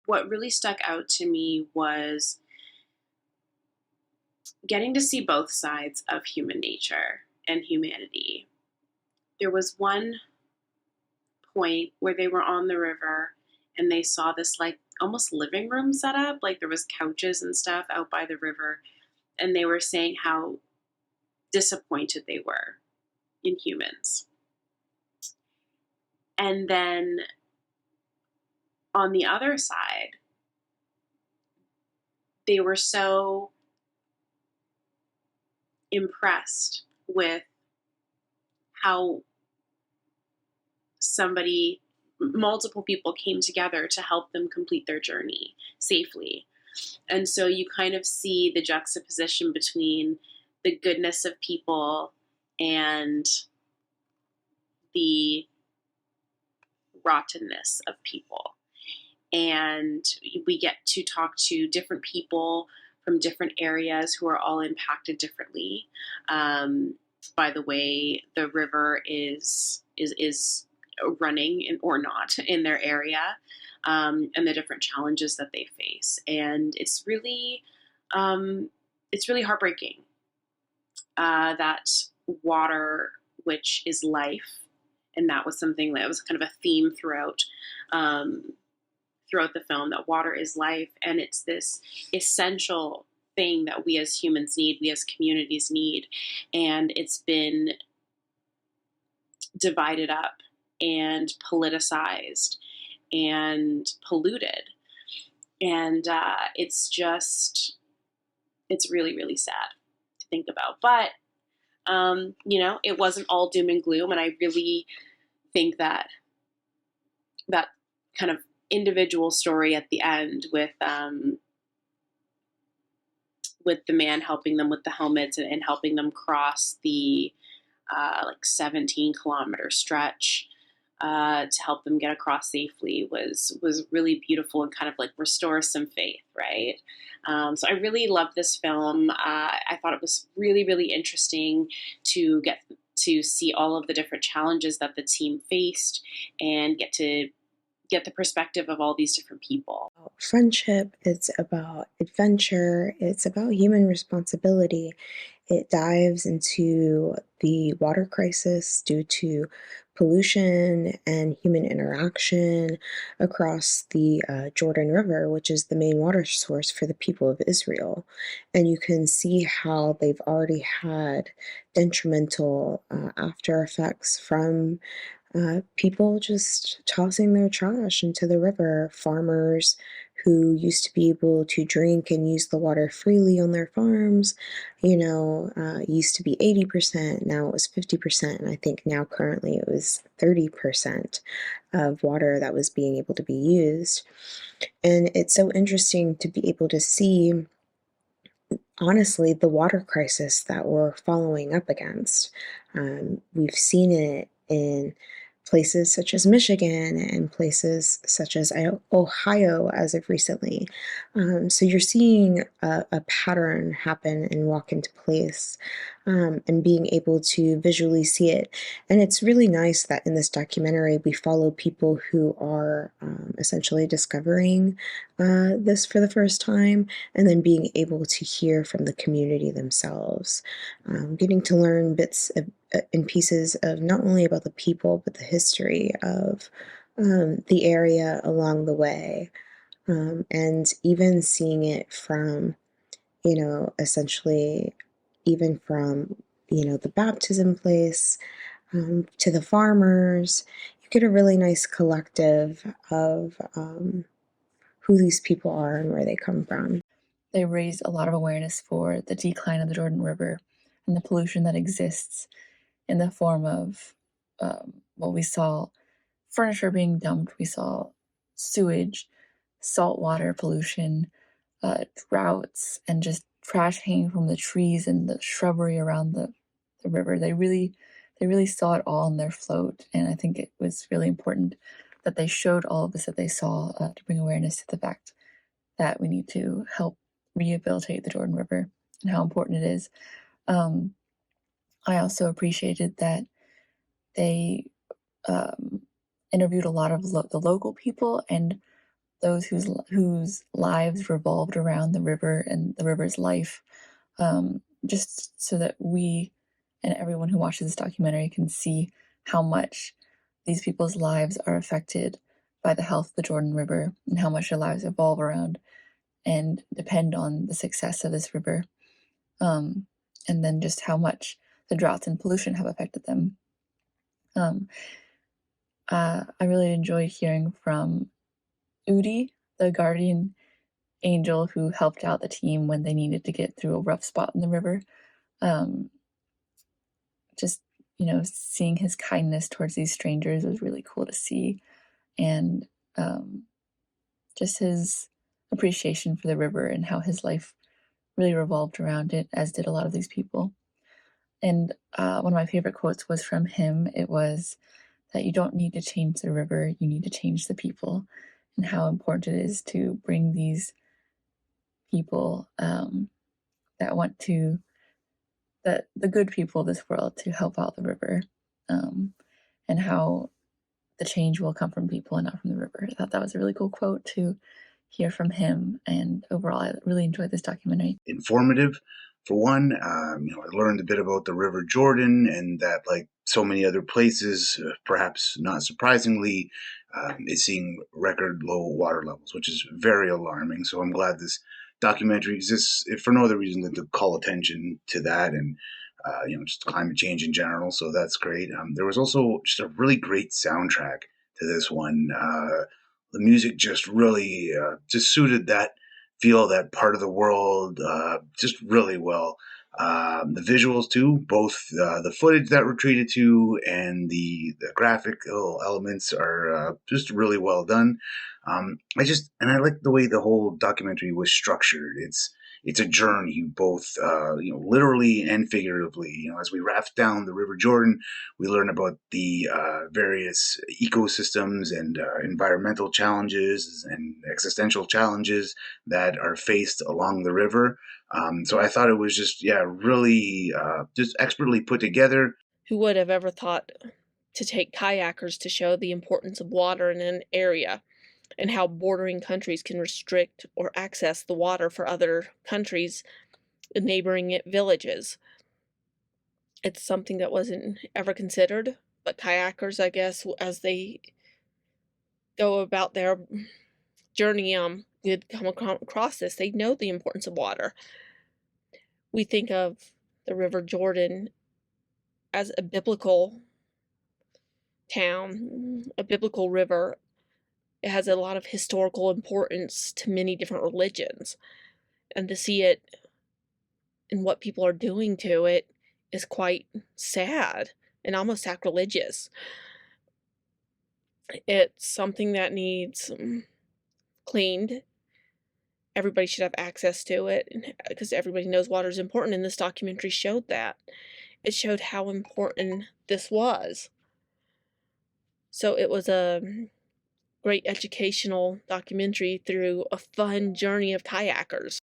what really stuck out to me was getting to see both sides of human nature and humanity. There was one point where they were on the river and they saw this like almost living room set up, like there was couches and stuff out by the river, and they were saying how disappointed they were in humans. And then on the other side, they were so impressed with how multiple people came together to help them complete their journey safely. And so you kind of see the juxtaposition between the goodness of people and the rottenness of people. And we get to talk to different people from different areas who are all impacted differently by the way the river is running or not in their area, and the different challenges that they face. And it's really heartbreaking that water, which is life, and that was something that was kind of a theme throughout the film, that water is life, and it's this essential thing that we as humans need, we as communities need, and it's been divided up and politicized and polluted. And it's really, really sad to think about. But, it wasn't all doom and gloom. And I really think that that kind of individual story at the end with the man helping them with the helmets and helping them cross the 17-kilometer stretch to help them get across safely was really beautiful and kind of like restores some faith, right? So I really loved this film. I thought it was really, really interesting to get to see all of the different challenges that the team faced and get the perspective of all these different people. Friendship, it's about adventure, it's about human responsibility. It dives into the water crisis due to pollution and human interaction across the Jordan River, which is the main water source for the people of Israel. And you can see how they've already had detrimental after effects from people just tossing their trash into the river, farmers who used to be able to drink and use the water freely on their farms, used to be 80%, now it was 50%, and I think now currently it was 30% of water that was being able to be used. And it's so interesting to be able to see, honestly, the water crisis that we're following up against. We've seen it in places such as Michigan and places such as Ohio as of recently. So you're seeing a pattern happen and walk into place, and being able to visually see it. And it's really nice that in this documentary we follow people who are essentially discovering this for the first time, and then being able to hear from the community themselves, getting to learn bits and pieces of not only about the people but the history of the area along the way, and even seeing it from, essentially, even from, the baptism place, to the farmers. You get a really nice collective of who these people are and where they come from. They raised a lot of awareness for the decline of the Jordan River and the pollution that exists in the form of, we saw furniture being dumped, we saw sewage, saltwater pollution, droughts, and just trash hanging from the trees and the shrubbery around the river. They really saw it all in their float, and I think it was really important that they showed all of this that they saw, to bring awareness to the fact that we need to help rehabilitate the Jordan River and how important it is. I also appreciated that they interviewed a lot of the local people and those whose lives revolved around the river and the river's life, just so that we and everyone who watches this documentary can see how much these people's lives are affected by the health of the Jordan River and how much their lives evolve around and depend on the success of this river. And then just how much the droughts and pollution have affected them. I really enjoyed hearing from Udi, the guardian angel who helped out the team when they needed to get through a rough spot in the river. Just, seeing his kindness towards these strangers was really cool to see. And just his appreciation for the river and how his life really revolved around it, as did a lot of these people. And one of my favorite quotes was from him. It was that you don't need to change the river, you need to change the people, and how important it is to bring these people that want to, the good people of this world, to help out the river, and how the change will come from people and not from the river. I thought that was a really cool quote to hear from him, and overall, I really enjoyed this documentary. Informative, for one. I learned a bit about the River Jordan, and that, like so many other places, perhaps not surprisingly, is seeing record low water levels, which is very alarming. So I'm glad this documentary exists, if for no other reason than to call attention to that and just climate change in general. So that's great. There was also just a really great soundtrack to this one. The music just really just suited that feel, that part of the world, just really well. The visuals too, both the footage that we're treated to and the graphical elements are just really well done. I like the way the whole documentary was structured. It's a journey, both literally and figuratively. As we raft down the River Jordan, we learn about the various ecosystems and environmental challenges and existential challenges that are faced along the river. So I thought it was just really just expertly put together. Who would have ever thought to take kayakers to show the importance of water in an area, and how bordering countries can restrict or access the water for other countries and neighboring villages. It's something that wasn't ever considered, but kayakers, I guess, as they go about their journey, did come across this. They know the importance of water. We think of the River Jordan as a biblical town, a biblical river. It has a lot of historical importance to many different religions, and to see it and what people are doing to it is quite sad and almost sacrilegious. It's something that needs cleaned. Everybody should have access to it, because everybody knows water is important, and this documentary showed that. It showed how important this was. So it was a great educational documentary through a fun journey of kayakers.